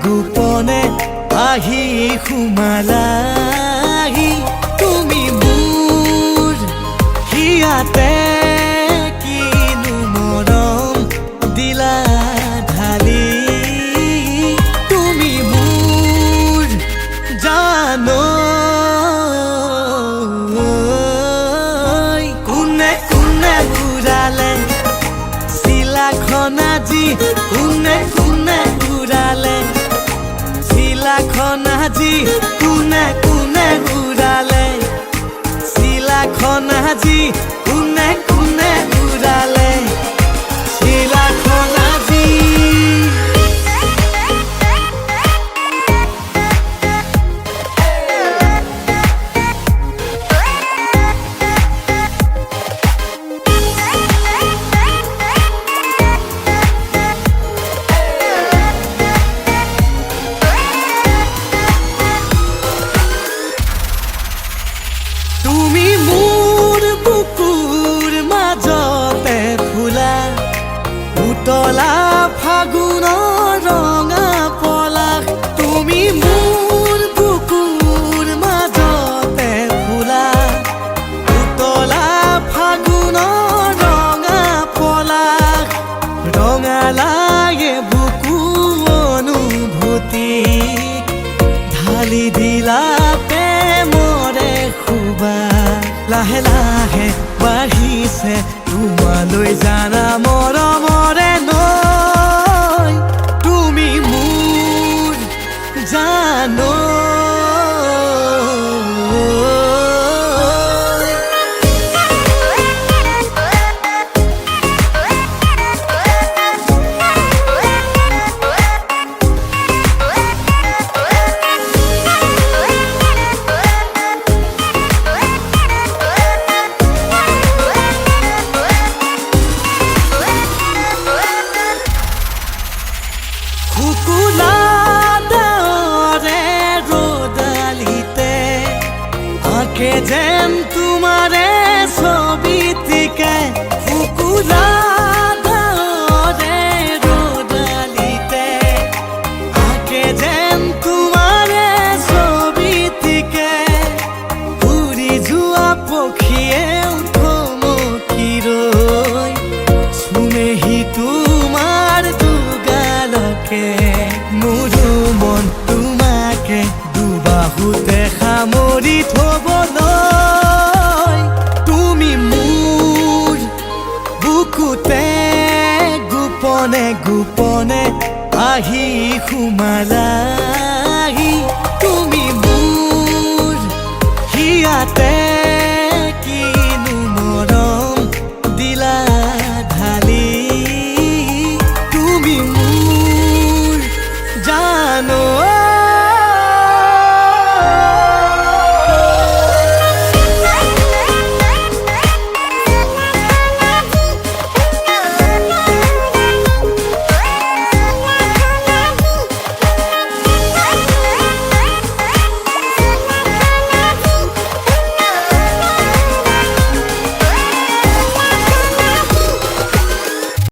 গোপনে আহি সোমালাহি তুমি মোৰ হিয়াতে কিনো মৰম দিলা ঢালি তুমি মোৰ জানো কোনে কোনে ঘূৰালে চিলাখন আজি কোনে কোনে ঘূৰালে চিলাখন আজি কোনে কোনে ঘূৰালে চিলাখন আজি কোনে কোনে ঘূৰালে চিলাখন আজি তুমি মোৰ বুকুৰ মাজতে ফুলা উতলা ফাগুনৰ ৰঙা পলাশ তুমি মোৰ বুকুৰ মাজতে ফুলা উতলা ফাগুনৰ ৰঙা পলাশ ৰঙালাগে বুকু অনুভূতি ঢালি দিলা প্ৰেমৰে খুবা লাহে লাহে বাঢ়িছে তোমালৈ জানা মৰমৰে নৈ তুমি মোৰ জানো আঁকে যেন তোমাৰে ছবিটিকে ফুকুলা ধাৰে ৰোদালিতে আঁকে যেন তোমাৰে ছবিটিকে উড়ি যোৱা পক্ষীয়ে থমকি ৰৈ চুমেহি তোমাৰ দুগালকে মোৰো মন তোমাকে দুবাহুতে সামৰি থবলৈ তুমি মোৰ বুকুতে গোপনে গোপনে আহি সোমালাহি তুমি মোৰ হিয়াতে